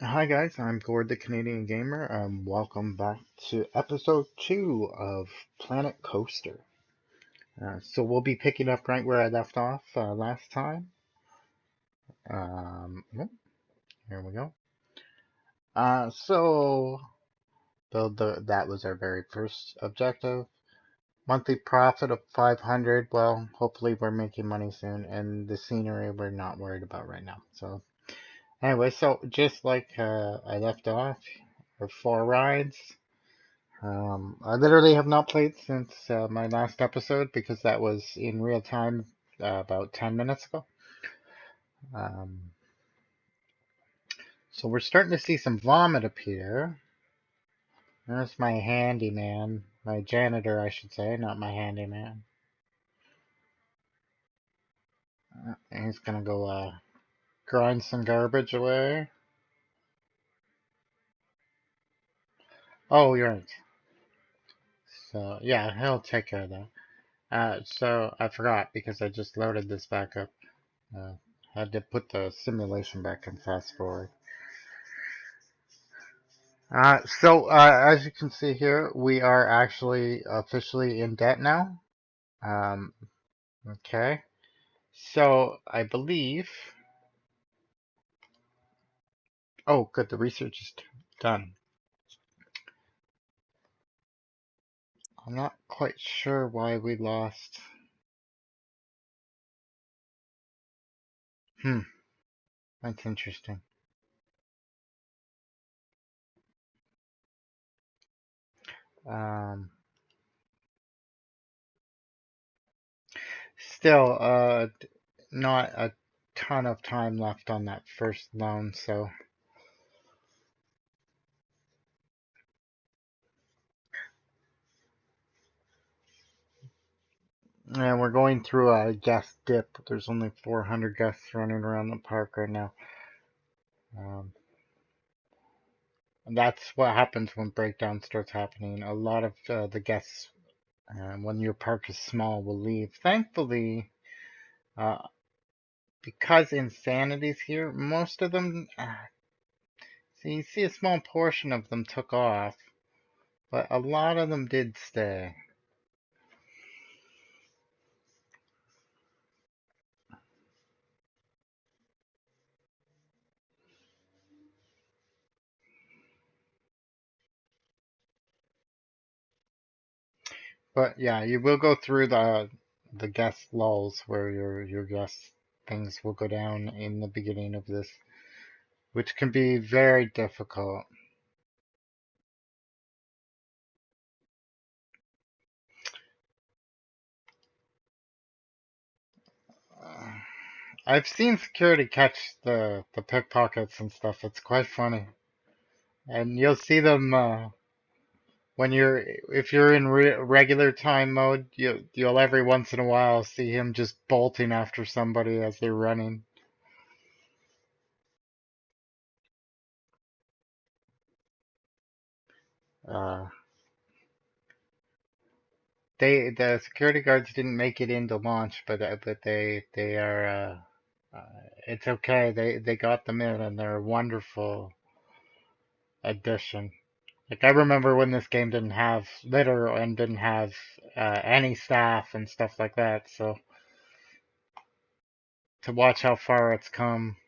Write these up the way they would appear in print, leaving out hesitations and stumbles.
Hi guys, I'm Gord the Canadian Gamer. Welcome back to episode 2 of Planet Coaster. So we'll be picking up right where I left off last time. Yep, here we go. So that was our very first objective. Monthly profit of 500. Well, hopefully we're making money soon, and the scenery we're not worried about right now. So anyway, so just like I left off, our 4 rides. I literally have not played since my last episode because that was in real time about 10 minutes ago. Um, so we're starting to see some vomit appear. There's my handyman, my janitor, I should say, not my handyman. He's gonna go grind some garbage away. Oh, you're right. So yeah, he'll take care of that. So I forgot because I just loaded this back up. Uh, had to put the simulation back in fast forward. As you can see here, we are actually officially in debt now. Um, okay. So I believe. Oh, good. The research is done. I'm not quite sure why we lost. Hmm. That's interesting. Um, Still, not a ton of time left on that first loan, so. And we're going through a guest dip. There's only 400 guests running around the park right now. Um, That's what happens when breakdown starts happening. A lot of the guests, when your park is small, will leave. Thankfully, uh, because Insanity's here, most of them, so you see a small portion of them took off, but a lot of them did stay. But yeah, you will go through the guest lulls where your guest things will go down in the beginning of this, which can be very difficult. Uh, I've seen security catch the pickpockets and stuff. It's quite funny, and you'll see them when you're if you're in regular time mode. You'll every once in a while see him just bolting after somebody as they're running. Uh, the security guards didn't make it into launch, but they are. It's okay. They got them in, and they're a wonderful addition. Like I remember when this game didn't have litter and didn't have any staff and stuff like that. So to watch how far it's come,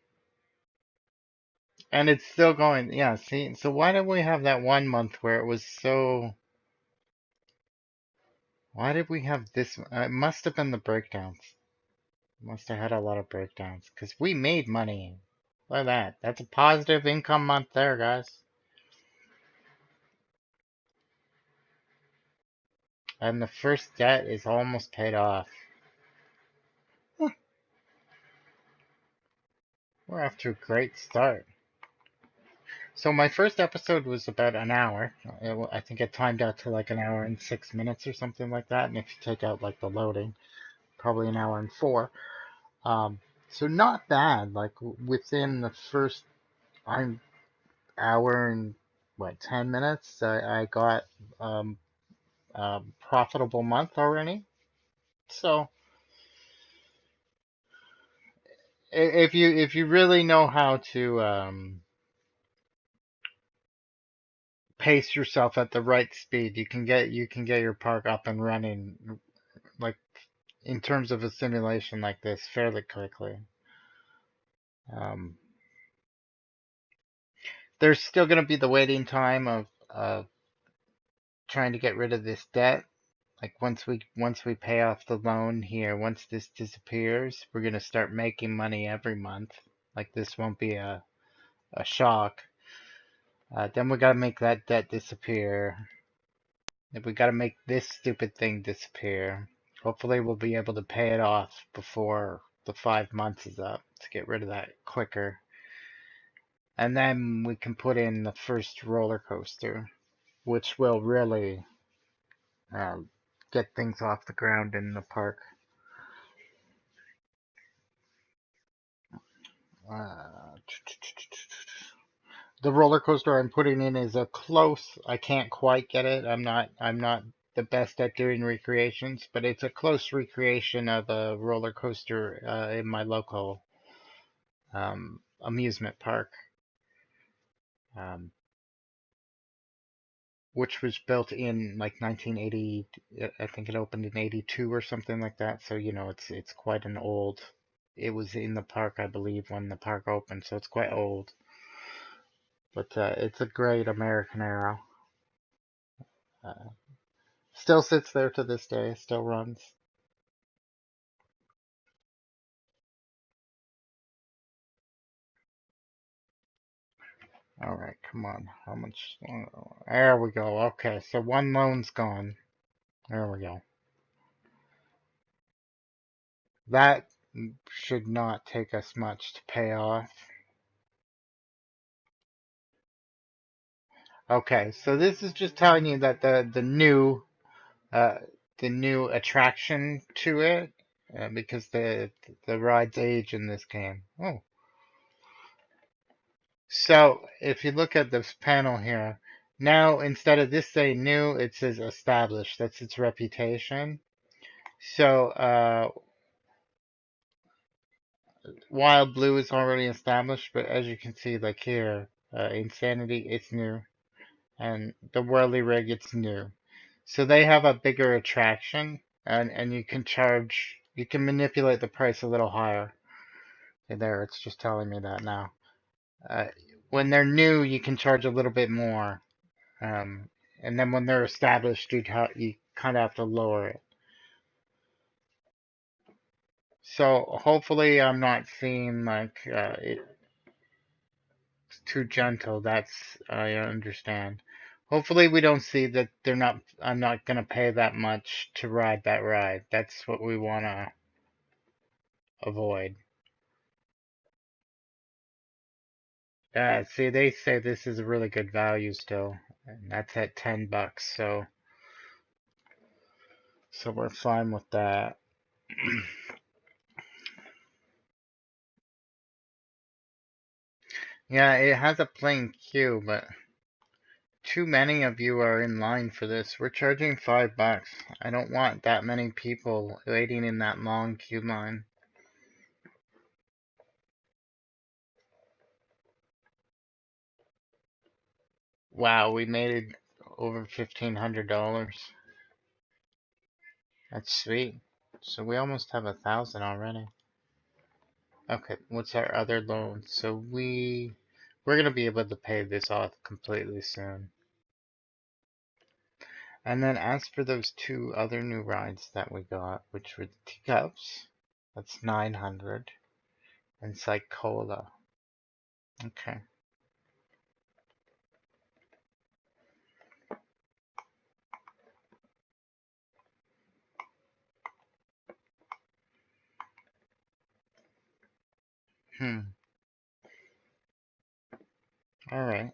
and it's still going. Yeah, see. So why did we have that one month where it was so? Why did we have this? It must have been the breakdowns. Must have had a lot of breakdowns because we made money. Look at that. That's a positive income month there, guys. And the first debt is almost paid off. We're off to a great start. So my first episode was about an hour. I think it timed out to like an hour and 6 minutes or something like that. And if you take out like the loading, probably an hour and four. Um, so not bad. Like within the first I'm hour and what 10 minutes, I got um, a profitable month already. So if you really know how to pace yourself at the right speed, you can get your park up and running like in terms of a simulation like this fairly quickly. Um, there's still going to be the waiting time of trying to get rid of this debt. Like once we pay off the loan here, once this disappears, we're going to start making money every month. Like this won't be a shock. Then we got to make that debt disappear. We got to make this stupid thing disappear. Hopefully we'll be able to pay it off before the 5 months is up to get rid of that quicker. And then we can put in the first roller coaster, which will really uh, get things off the ground in the park. Uh, the roller coaster I'm putting in is a close. I can't quite get it. I'm not the best at doing recreations, but it's a close recreation of a roller coaster in my local amusement park, um, which was built in like 1980. I think it opened in 82 or something like that. So it's quite an old. It was in the park, I believe, when the park opened, so it's quite old. But it's a great American era. Uh, Still sits there to this day. Still runs. All right, come on. How much? There we go. Okay, so one loan's gone. There we go. That should not take us much to pay off. Okay, so this is just telling you that uh the new attraction to it, because the rides age in this game. Oh, so if you look at this panel here, now instead of this saying new, it says established. That's its reputation. So Wild Blue is already established, but as you can see, like here, Insanity, it's new, and the Whirly Rig, it's new. So they have a bigger attraction, and you can manipulate the price a little higher. And there, it's just telling me that now. Uh, when they're new, you can charge a little bit more, um, and then when they're established, you kind of have to lower it. So hopefully, I'm not seeing like it too gentle. I understand. Hopefully we don't see that I'm not gonna pay that much to ride that ride. That's what we wanna avoid. See, they say this is a really good value still, and that's at $10, so we're fine with that. Yeah, it has a plain queue, but too many of you are in line for this. We're charging $5. I don't want that many people waiting in that long queue line. Wow, we made over $1,500. That's sweet. So we almost have 1,000 already. Okay, what's our other loan? So we're gonna be able to pay this off completely soon. And then as for those two other new rides that we got, which were the teacups, that's 900, and Psychola. Okay. Hmm. All right.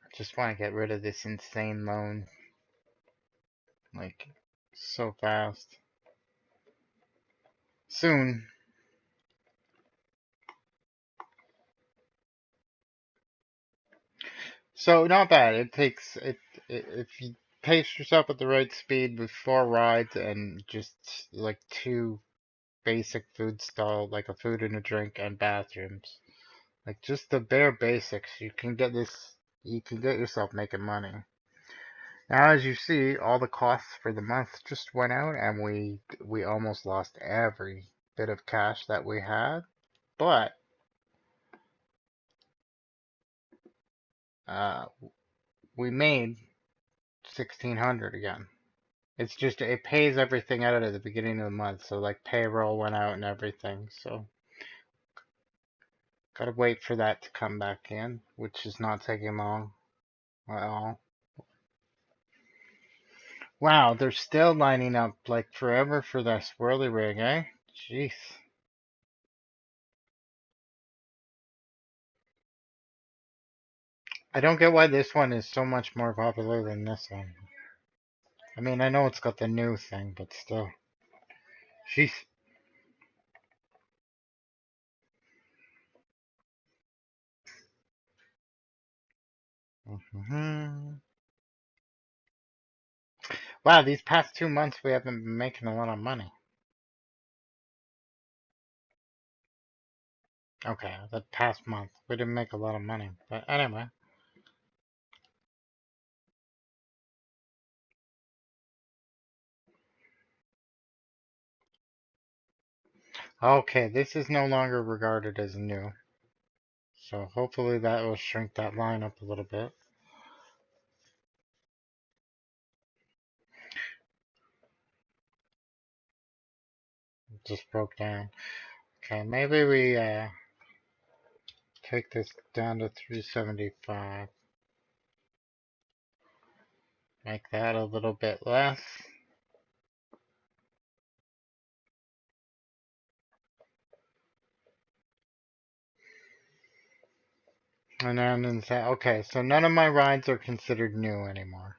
I just want to get rid of this insane loan, like, so fast. Soon. So not bad. If you pace yourself at the right speed with 4 rides and just like basic food stall, like a food and a drink and bathrooms. Like just the bare basics. You can get yourself making money. Now, as you see, all the costs for the month just went out, and we almost lost every bit of cash that we had. But uh, we made 1,600 again. It's just it pays everything out at the beginning of the month, so like payroll went out and everything. So gotta wait for that to come back in, which is not taking long at all. Wow, they're still lining up like forever for that swirly rig, eh? Jeez. I don't get why this one is so much more popular than this one. I mean, I know it's got the new thing, but still. Jeez. Hmm. Wow, these past 2 months we haven't been making a lot of money. Okay, the past month we didn't make a lot of money, but anyway. Okay, this is no longer regarded as new, so hopefully that will shrink that line up a little bit. It just broke down. Okay, maybe we take this down to 375. Make that a little bit less. And then say, okay, so none of my rides are considered new anymore.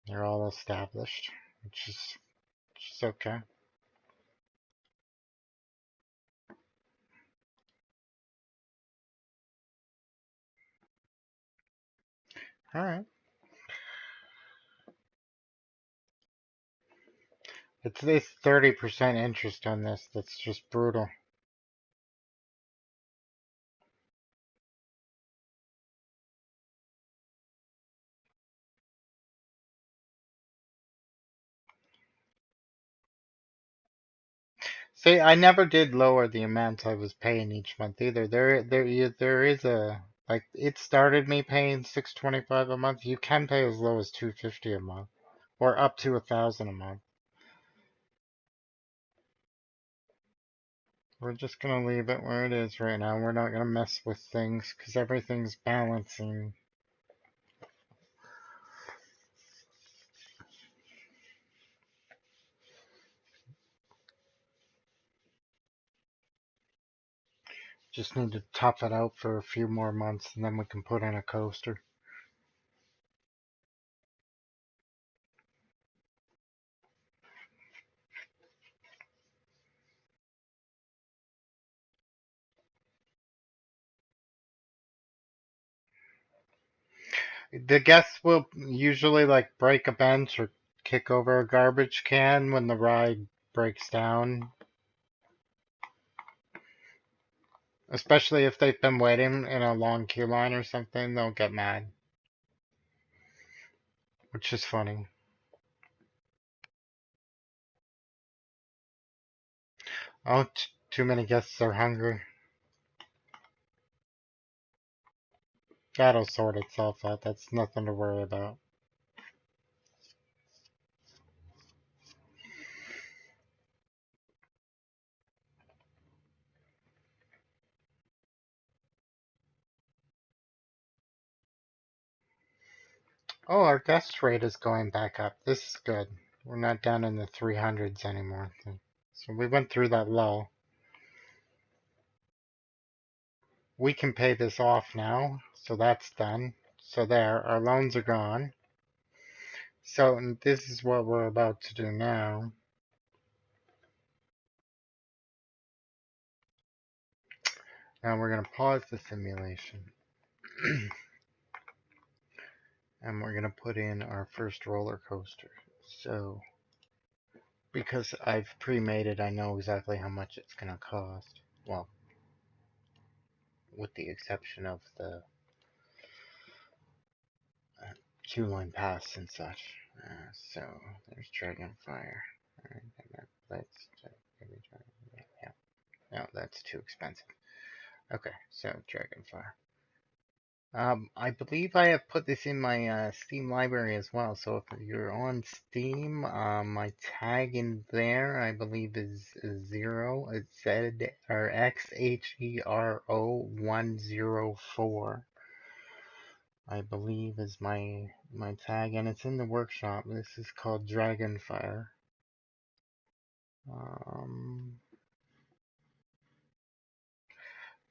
They're all established, which is okay. All right. It's this 30% interest on this that's just brutal. See, I never did lower the amount I was paying each month either. There is a like it started me paying 625 a month. You can pay as low as 250 a month, or up to 1,000 a month. We're just gonna leave it where it is right now. We're not gonna mess with things because everything's balancing. Just need to top it out for a few more months and then we can put in a coaster. The guests will usually like break a bench or kick over a garbage can when the ride breaks down. Especially if they've been waiting in a long queue line or something, they'll get mad. Which is funny. Oh, too many guests are hungry. That'll sort itself out. That's nothing to worry about. Oh, our guest rate is going back up. This is good. We're not down in the 300s anymore. So we went through that low. We can pay this off now. So that's done. So there, our loans are gone. So this is what we're about to do now. Now we're going to pause the simulation. And we're going to put in our first roller coaster. So because I've pre-made it. I know exactly how much it's gonna cost. Well, with the exception of the queue line pass and such. So there's Dragonfire. Alright, let's yeah. No, that's too expensive. Okay, so Dragonfire. I believe I have put this in my Steam library as well. So if you're on Steam, my tag in there, I believe is 0. It's XHERO104. I believe is my tag, and it's in the workshop. This is called Dragonfire. Um,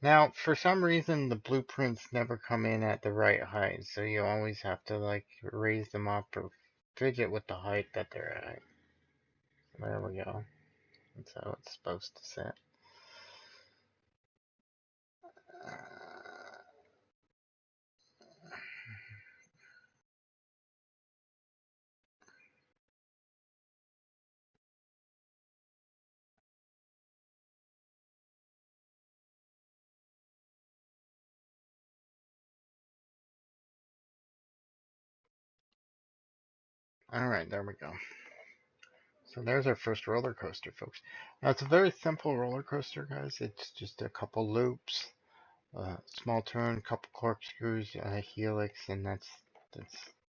Now, for some reason, the blueprints never come in at the right height, so you always have to like raise them up or fidget with the height that they're at. There we go. That's how it's supposed to sit. All right, there we go. So there's our first roller coaster, folks. Now it's a very simple roller coaster, guys. It's just a couple loops, small turn, couple corkscrews, a helix, and that's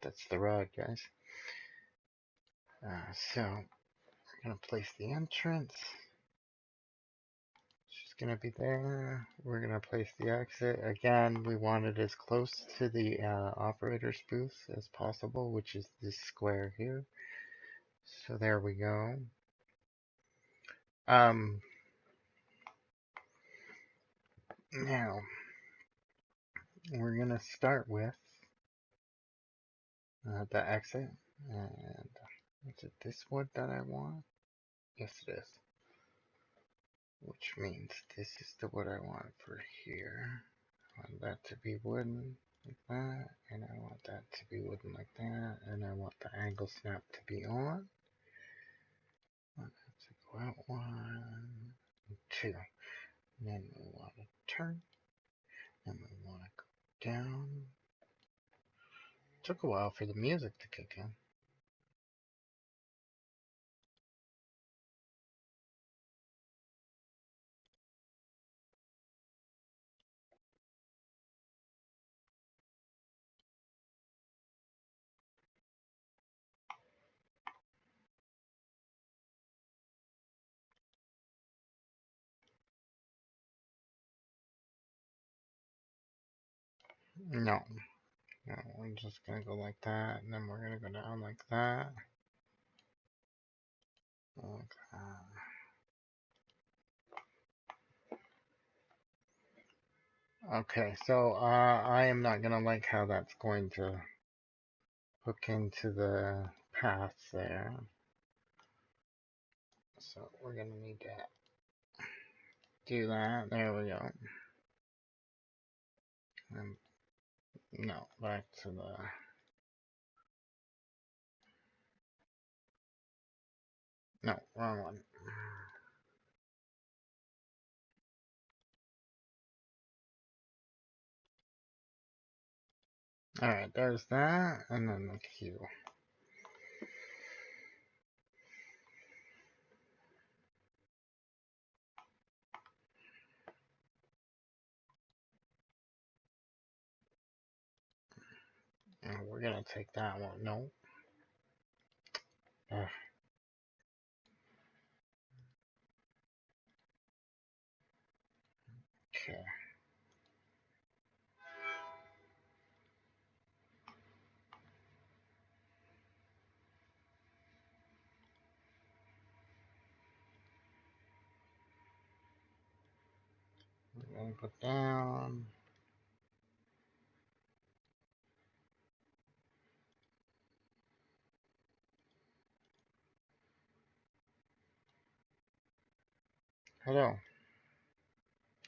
that's the ride, guys. So we're gonna place the entrance. She's gonna be there. We're gonna place the exit. Again, we want it as close to the operator's booth as possible, which is this square here. So there we go. Now we're gonna start with the exit. And is it this wood that I want? Yes, it is. Which means this is the wood I want for here. I want that to be wooden like that, and I want that to be wooden like that, and I want the angle snap to be on. I want that to go out 1, 2. And then we want to turn, and we want to go down. Took a while for the music to kick in. No, no, we're just gonna go like that, and then we're gonna go down like that. Like that. Okay, so I am not gonna like how that's going to hook into the path there. So we're gonna need to do that. There we go. And no, back to the. No, wrong one. Alright, there's that, and then the Q. And we're gonna take that one. No. Ugh. Okay. We're gonna put down. Hello.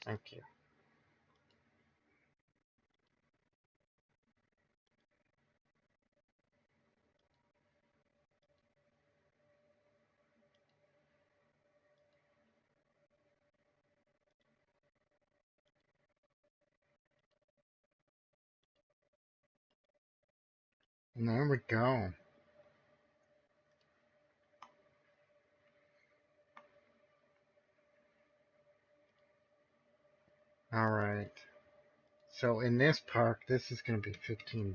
Thank you. There we go. All right. So in this park, this is going to be $15.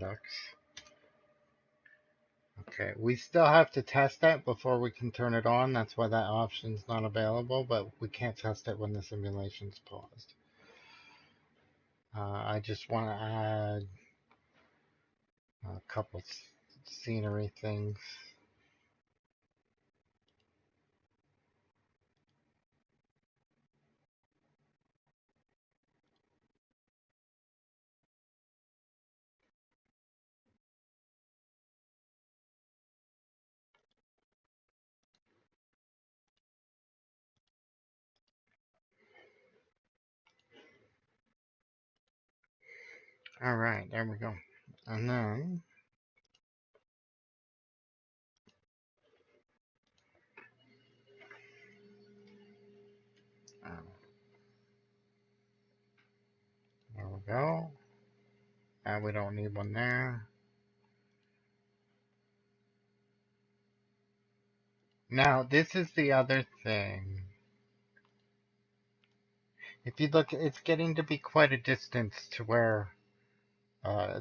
Okay, we still have to test that before we can turn it on. That's why that option's not available, but we can't test it when the simulation's paused. I just want to add a couple scenery things. All right, there we go. And then, uh, there we go. And we don't need one there. Now, this is the other thing. If you look, it's getting to be quite a distance to where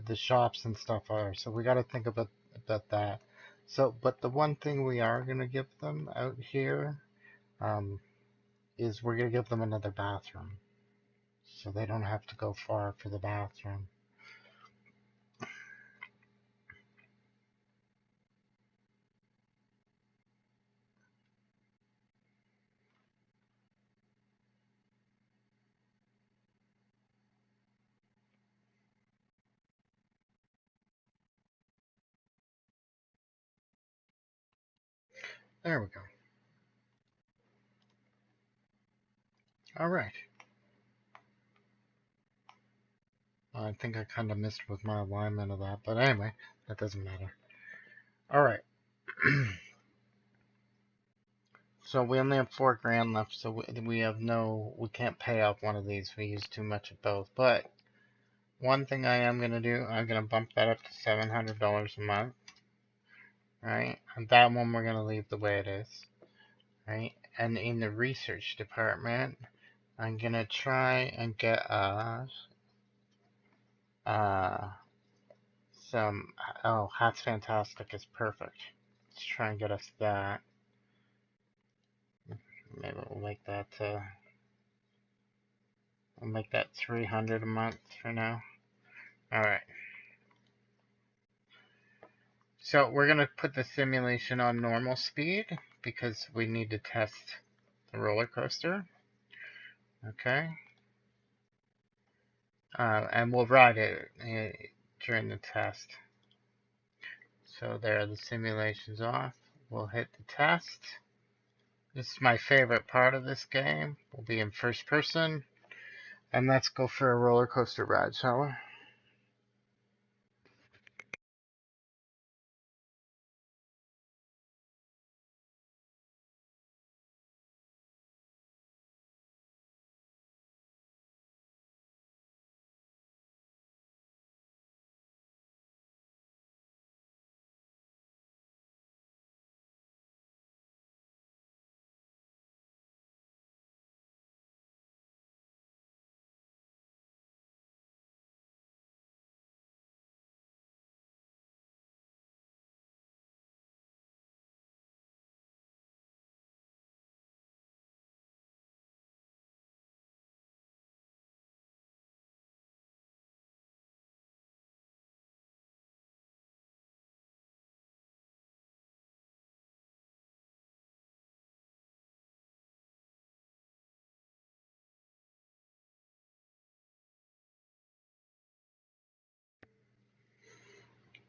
the shops and stuff are. So we got to think about that. So, but the one thing we are gonna give them out here um, is we're gonna give them another bathroom, so they don't have to go far for the bathroom. There we go. All right. I think I kind of missed with my alignment of that, but anyway, that doesn't matter. All right. So we only have 4 grand left, so we can't pay off one of these. We use too much of both. But one thing I am gonna do, I'm gonna bump that up to $700 a month, right? And that one we're gonna leave the way it is, right? And in the research department, I'm gonna try and get uh some. Oh, Hat's Fantastic is perfect. Let's try and get us that. Maybe we'll make that 300 a month for now. All right. So we're gonna put the simulation on normal speed because we need to test the roller coaster. Okay. And we'll ride it during the test. So there, the simulation's off. We'll hit the test. This is my favorite part of this game. We'll be in first person. And let's go for a roller coaster ride, shall we?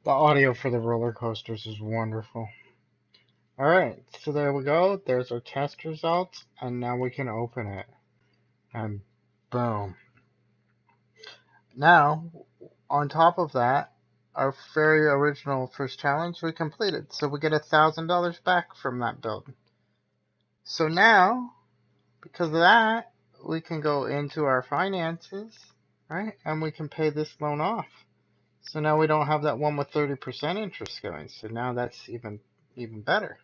The audio for the roller coasters is wonderful. Alright, so there we go. There's our test results, and now we can open it. And boom. Now, on top of that, our very original first challenge we completed. So we get $1,000 back from that build. So now, because of that, we can go into our finances, right? And we can pay this loan off. So now we don't have that one with 30% interest going. So now that's even better.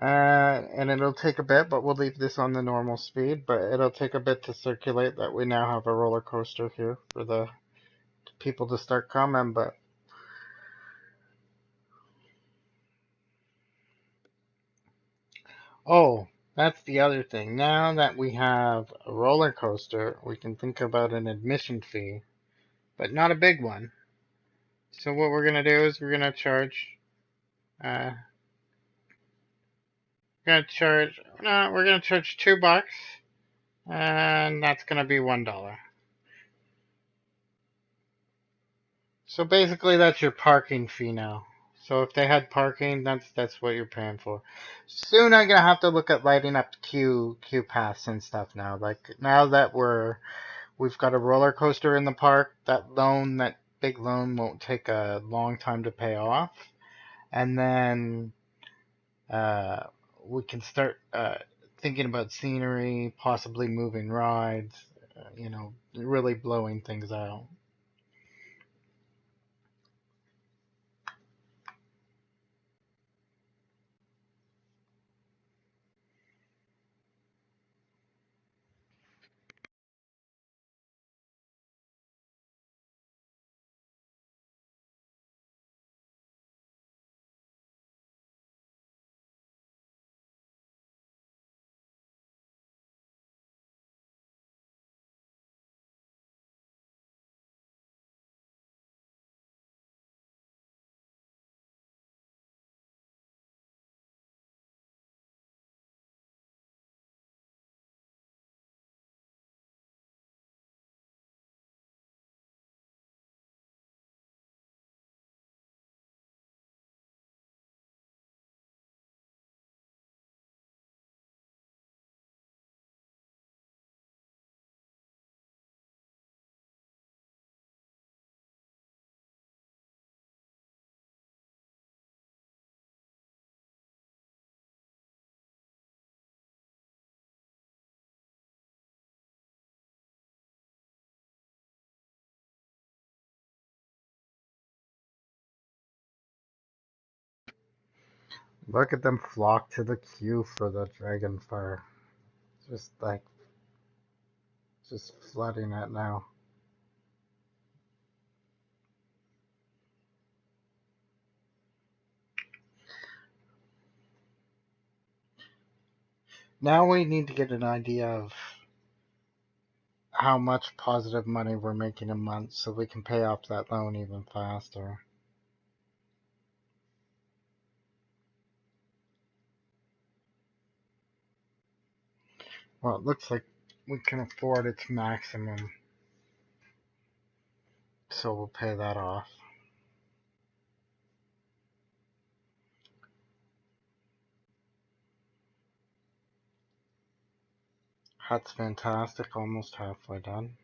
And it'll take a bit, but we'll leave this on the normal speed. But it'll take a bit to circulate that we now have a roller coaster here for the people to start coming. But oh, that's the other thing. Now that we have a roller coaster, we can think about an admission fee, but not a big one. So what we're gonna do is uh, we're gonna charge $2, and that's gonna be $1. So basically, that's your parking fee now. So if they had parking, that's what you're paying for. Soon I'm gonna have to look at lighting up Q Pass and stuff now. Like now that we've got a roller coaster in the park, that big loan won't take a long time to pay off, and then uh, we can start thinking about scenery, possibly moving rides, really blowing things out. Look at them flock to the queue for the dragon fire. Just like just flooding it now. Now we need to get an idea of how much positive money we're making a month so we can pay off that loan even faster. Well, it looks like we can afford its maximum, so we'll pay that off. Hut's fantastic, almost halfway done.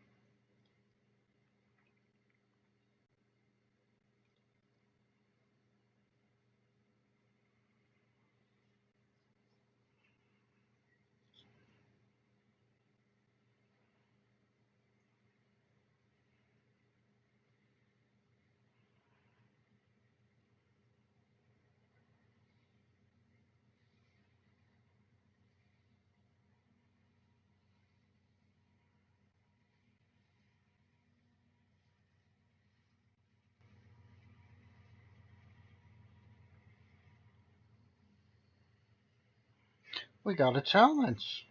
We got a challenge.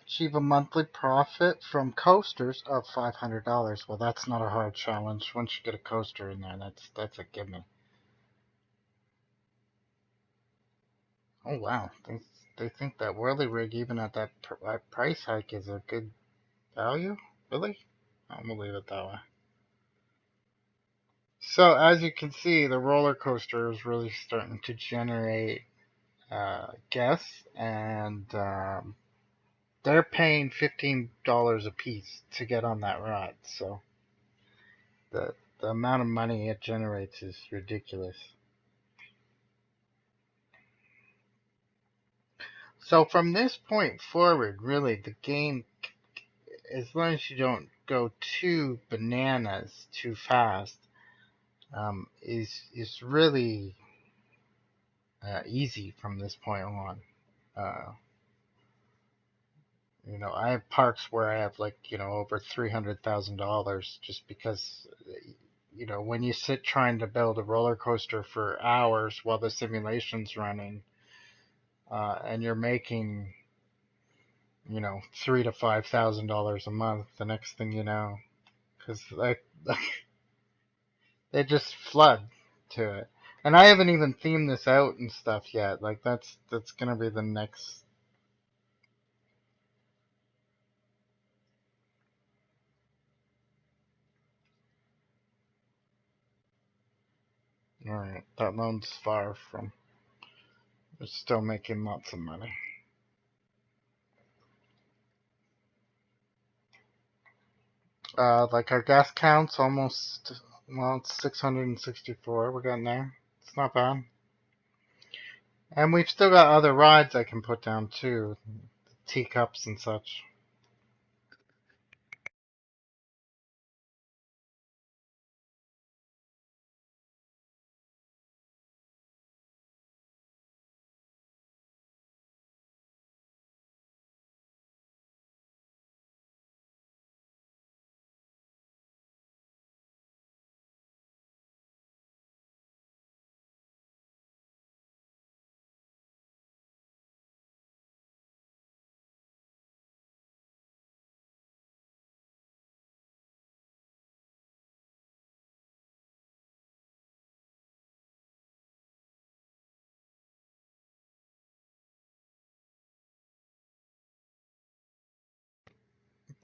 Achieve a monthly profit from coasters of $500. Well, that's not a hard challenge. Once you get a coaster in there, that's a gimme. Oh wow, they think that whirly rig even at that price hike is a good value. Really? I'm gonna leave it that way. So as you can see, the roller coaster is really starting to generate guests, and they're paying $15 a piece to get on that ride. So the amount of money it generates is ridiculous. So from this point forward, really, the game, as long as you don't go too bananas too fast, is really easy from this point on. Uh, I have parks where I have like over $300,000 just because when you sit trying to build a roller coaster for hours while the simulation's running, and you're making $3,000 to $5,000 a month, the next thing you know, because like they just flood to it. And I haven't even themed this out and stuff yet. Like that's gonna be the next. All right, that loan's far from. It's still making lots of money. Like our gas count's almost, well, it's 664. We're getting there. It's not bad. And we've still got other rides I can put down too, teacups and such.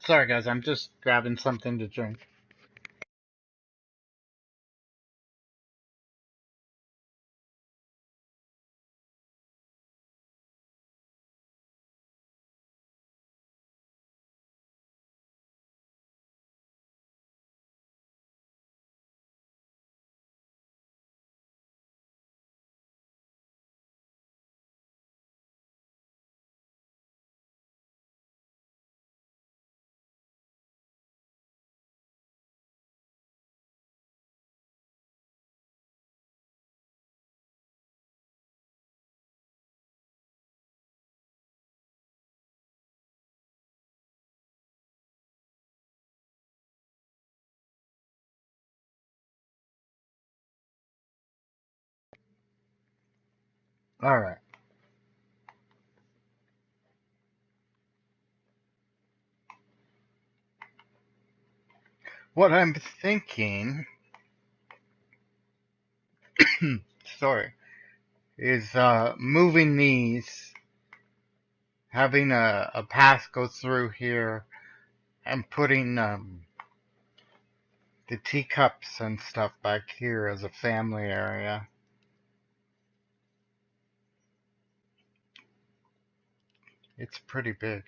Sorry guys, I'm just grabbing something to drink. All right. What I'm thinking, sorry, is moving these, having a path go through here, and putting the teacups and stuff back here as a family area. It's pretty big.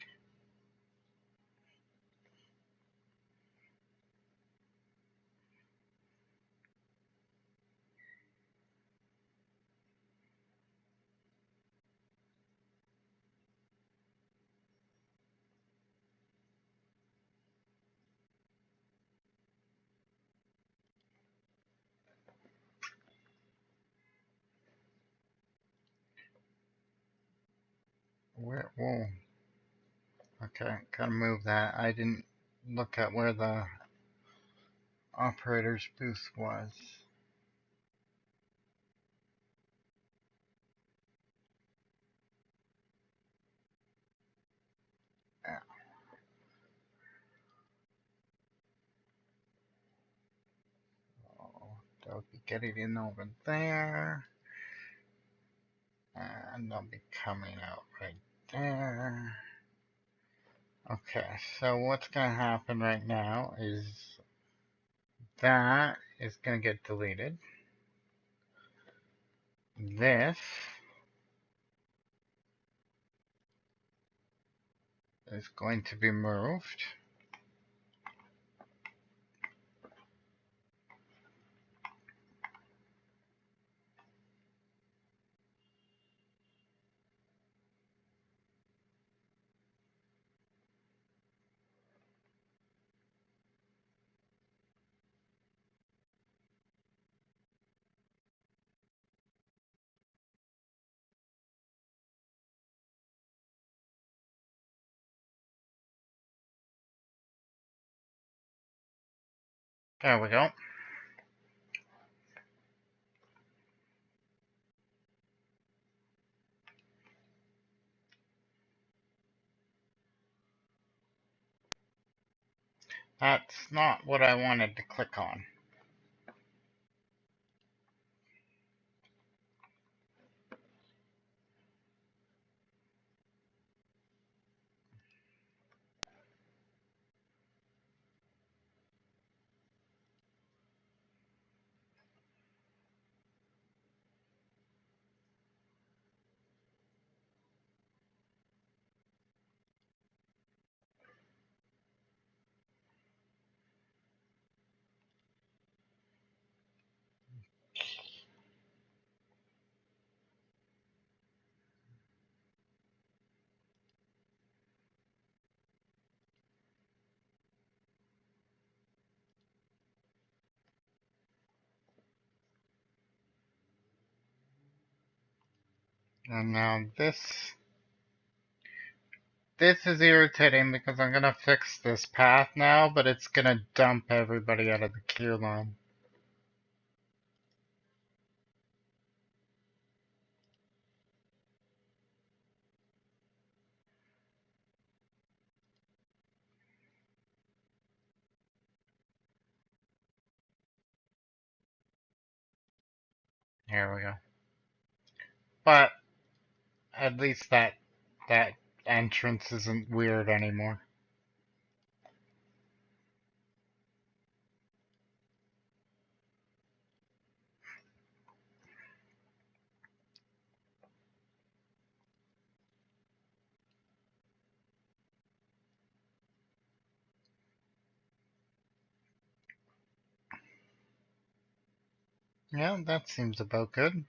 Where? Whoa. Okay, gotta move that. I didn't look at where the operator's booth was. Yeah. Oh, they'll be getting in over there. And they'll be coming out right there. Okay, so what's gonna happen right now is that is gonna get deleted. This is going to be moved. There we go. That's not what I wanted to click on. And now this is irritating because I'm gonna fix this path now, but it's gonna dump everybody out of the queue line. Here we go. But at least that entrance isn't weird anymore. Yeah, that seems about good.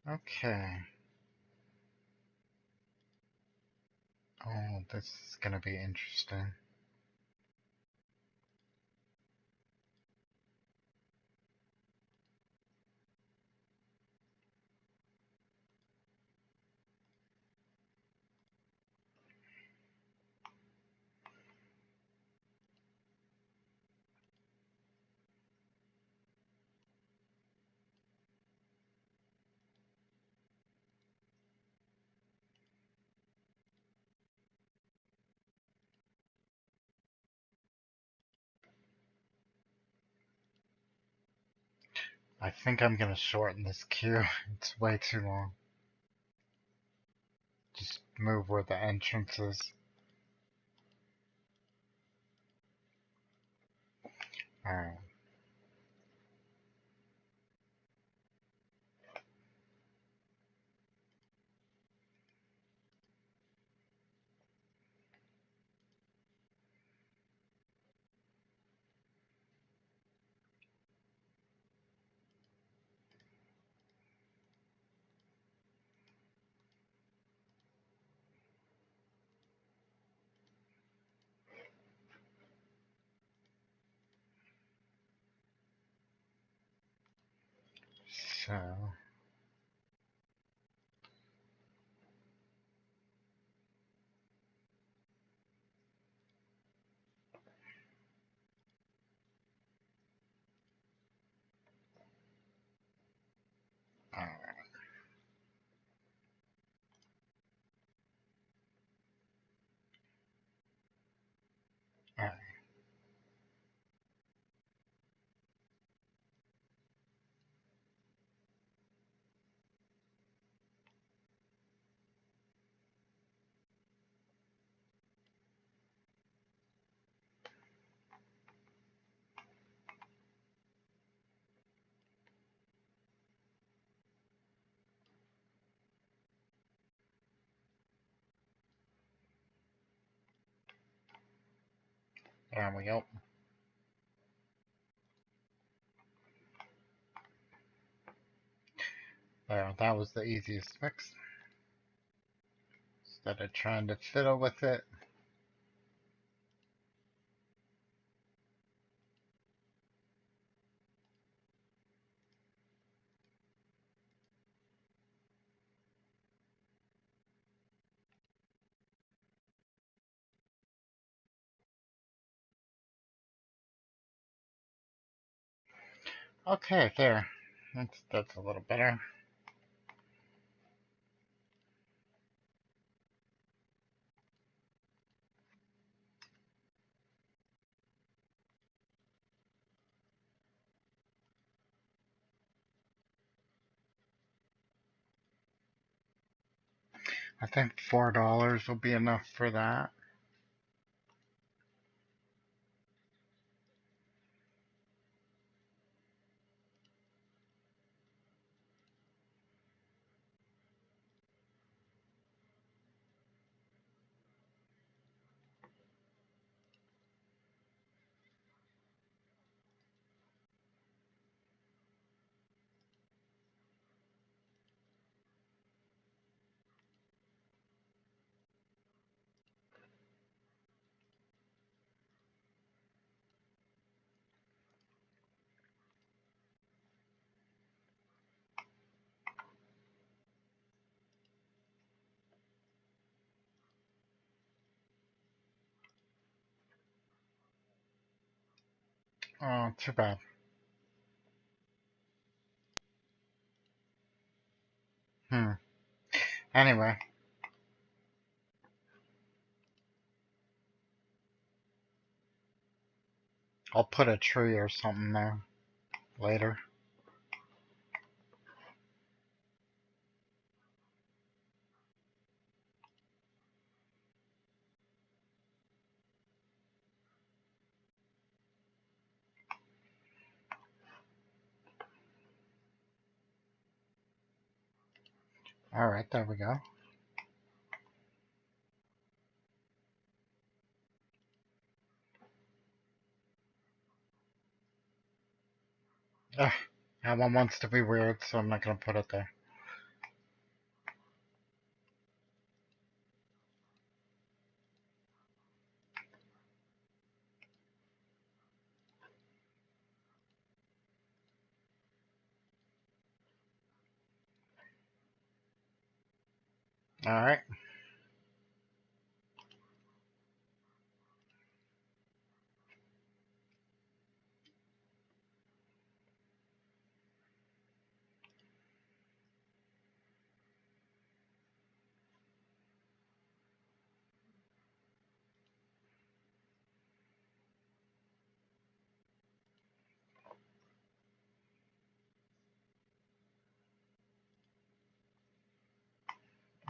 Okay. Oh, this is gonna be interesting. I think I'm gonna shorten this queue. It's way too long. Just move where the entrance is. Alright. So, alright. Alright. There we go. There, that was the easiest fix. Instead of trying to fiddle with it. Okay, there. That's a little better. I think $4 will be enough for that. Oh, too bad. Hmm. Anyway, I'll put a tree or something there later. Alright, there we go. Ugh, that one wants to be weird, so I'm not gonna put it there. Alright.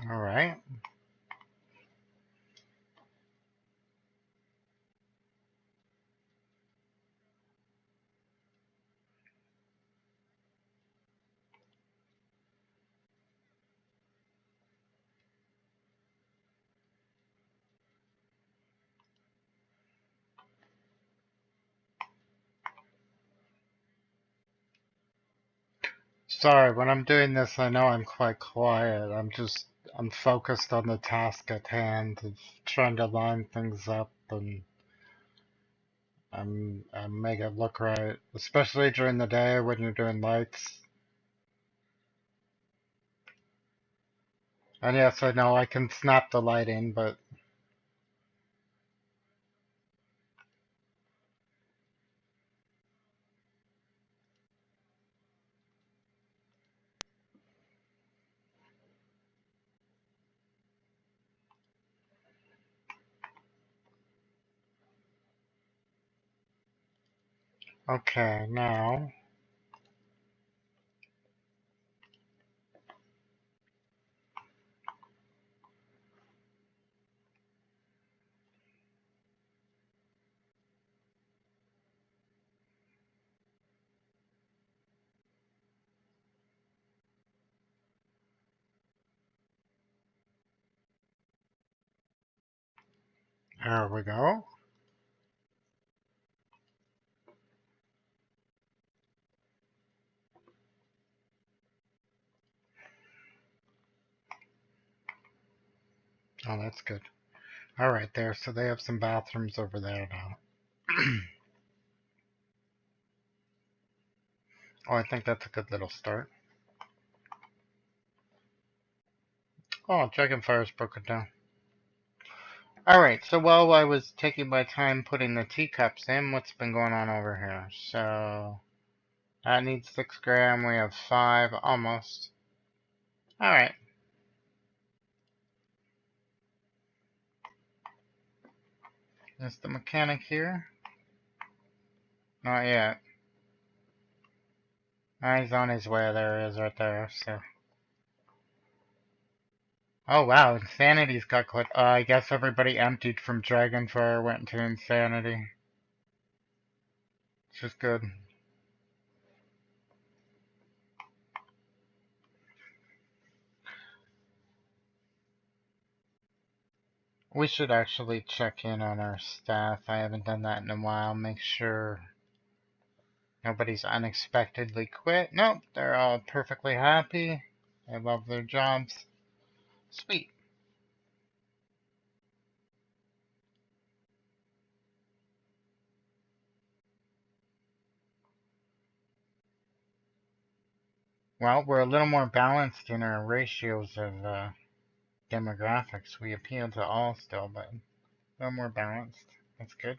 Alright. Sorry, when I'm doing this, I know I'm quite quiet. I'm focused on the task at hand of trying to line things up and make it look right, especially during the day when you're doing lights. And yes, I know I can snap the light in, but okay, now, there we go. Oh, that's good. All right, there. So they have some bathrooms over there now. Oh, I think that's a good little start. Oh, Dragonfire's broken down. All right, so while I was taking my time putting the teacups in, what's been going on over here? So that needs 6 gram. We have 5, almost. All right. Is the mechanic here? Not yet. He's on his way. There he is right there. So. Oh wow, Insanity's got quite. I guess everybody emptied from Dragonfire went to Insanity. Which is good. We should actually check in on our staff. I haven't done that in a while. Make sure nobody's unexpectedly quit. Nope, they're all perfectly happy. They love their jobs. Sweet. Well, we're a little more balanced in our ratios of demographics. We appeal to all still, but a little more balanced. That's good.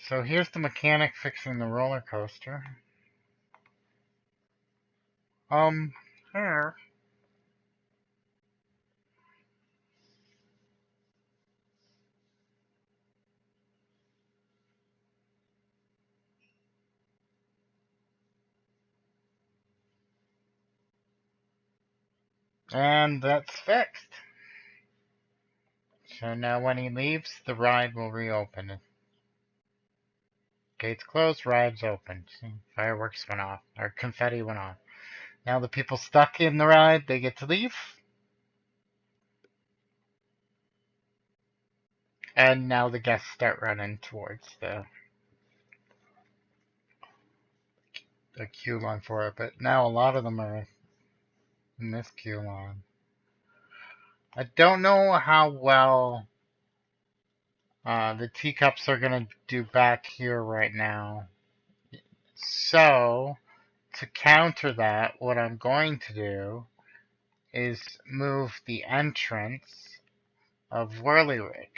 So here's the mechanic fixing the roller coaster. Here. And that's fixed. So now when he leaves, the ride will reopen. Gates closed, rides open. See, fireworks went off, or confetti went off. Now the people stuck in the ride, they get to leave. And now the guests start running towards the queue line for it. But now a lot of them are in this queue line. I don't know how well the teacups are going to do back here right now. So, to counter that, what I'm going to do is move the entrance of Whirlywig.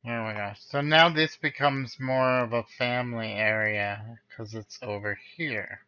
There we go. So now this becomes more of a family area because it's over here.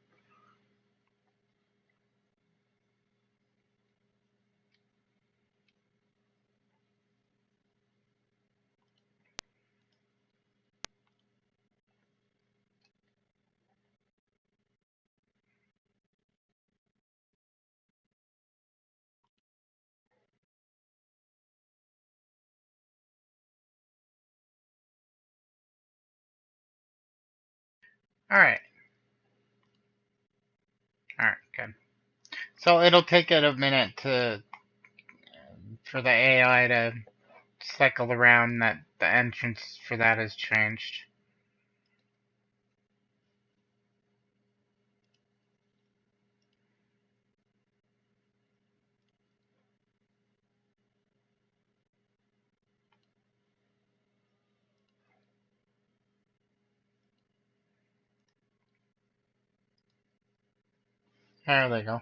Alright, alright, good. So it'll take it a minute for the AI to cycle around that the entrance for that has changed. There they go.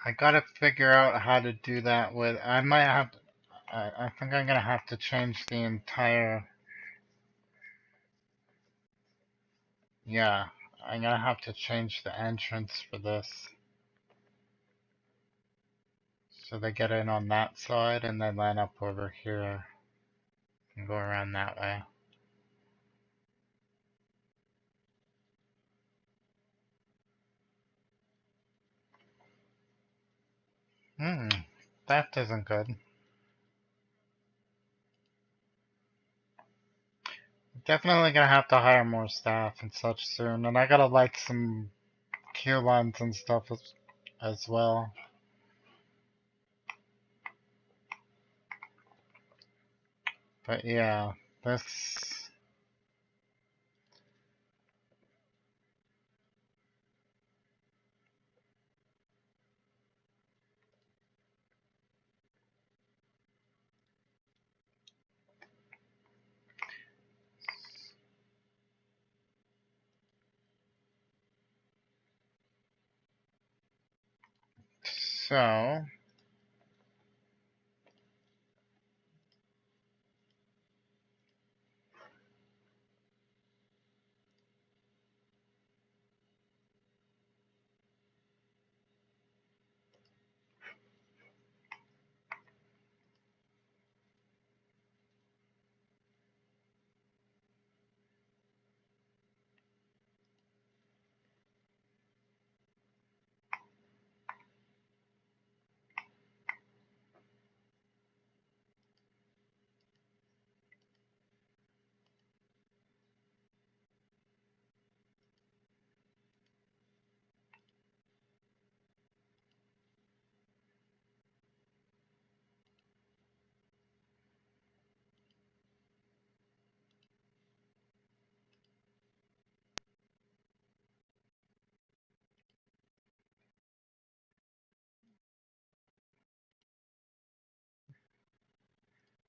I gotta figure out how to do that with. I might have. I think I'm gonna have to change the entire. Yeah, I'm gonna have to change the entrance for this. So they get in on that side and then line up over here and go around that way. Hmm, that isn't good. Definitely gonna have to hire more staff and such soon, and I gotta light some queue lines and stuff as well. But yeah, this. So,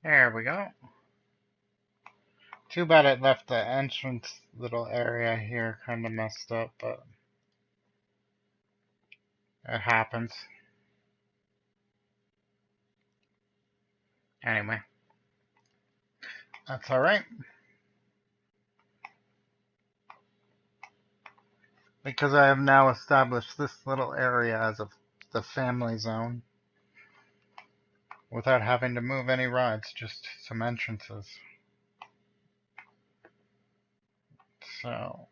there we go. Too bad it left the entrance little area here kind of messed up, but it happens. Anyway, that's alright. Because I have now established this little area as the family zone without having to move any rides, just some entrances. So,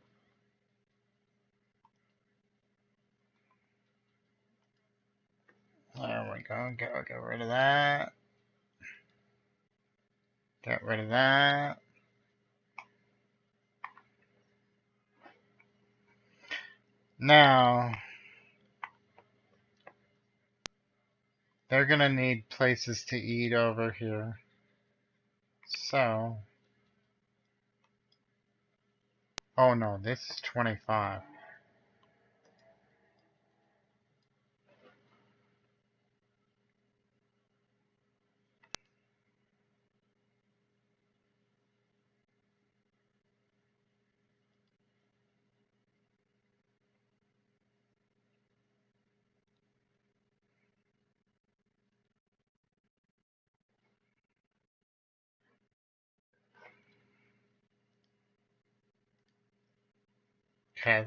there we go. Get rid of that. Get rid of that. Now, they're gonna need places to eat over here. So, oh no, this is 25. Okay,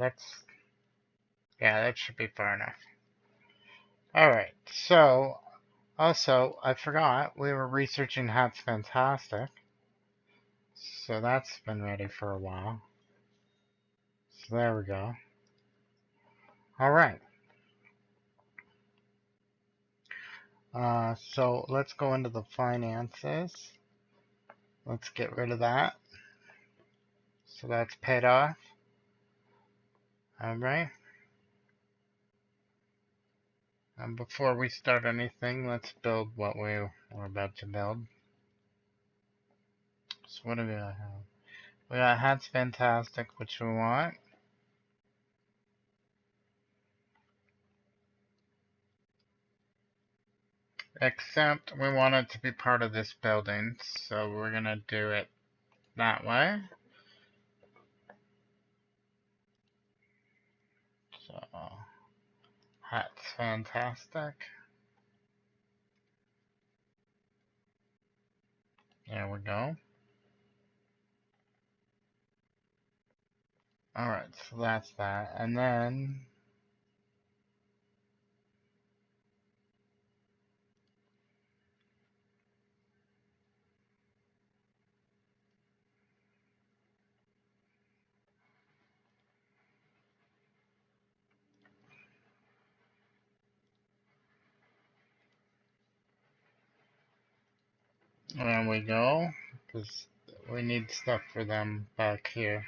yeah, that should be far enough. Alright, so, also, I forgot, we were researching Hats Fantastic. So that's been ready for a while. So there we go. Alright. So let's go into the finances. Let's get rid of that. So that's paid off. Alright. And before we start anything, let's build what we're about to build. So what do we have? We got Hats Fantastic, which we want. Except we want it to be part of this building, so we're gonna do it that way. So, Hats Fantastic. There we go. Alright, so that's that. And then there we go. Because We need stuff for them back here.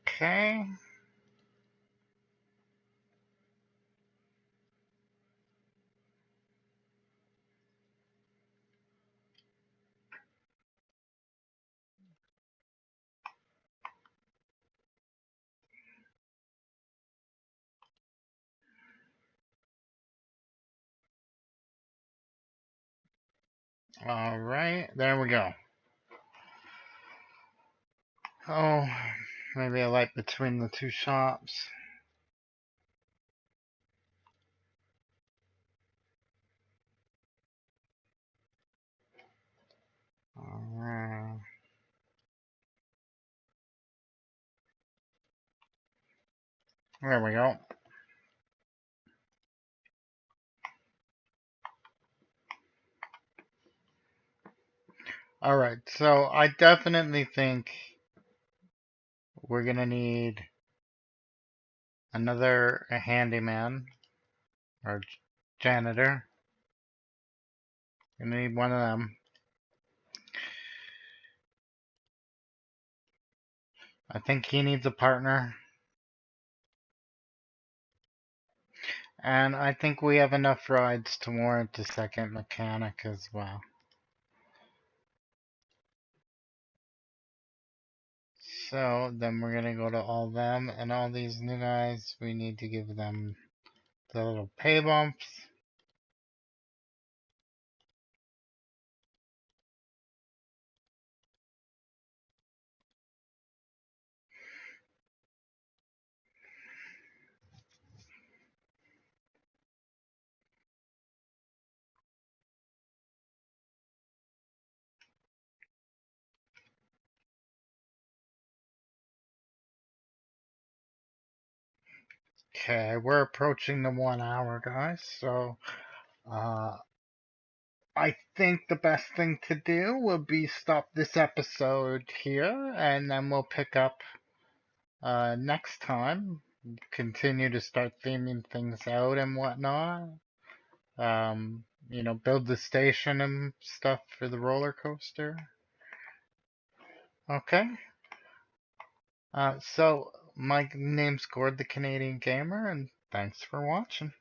Okay. All right. There we go. Oh, maybe a light between the two shops. Alright. There we go. Alright, so I definitely think we're gonna need another handyman or janitor. Gonna need one of them. I think he needs a partner. And I think we have enough rides to warrant a second mechanic as well. So then we're gonna go to all them and all these new guys. We need to give them the little pay bumps. Okay, we're approaching the 1 hour, guys. So uh, I think the best thing to do would be stop this episode here, and then we'll pick up next time. Continue to start theming things out and whatnot. Build the station and stuff for the roller coaster. Okay. So my name's Gord the Canadian Gamer, and thanks for watching.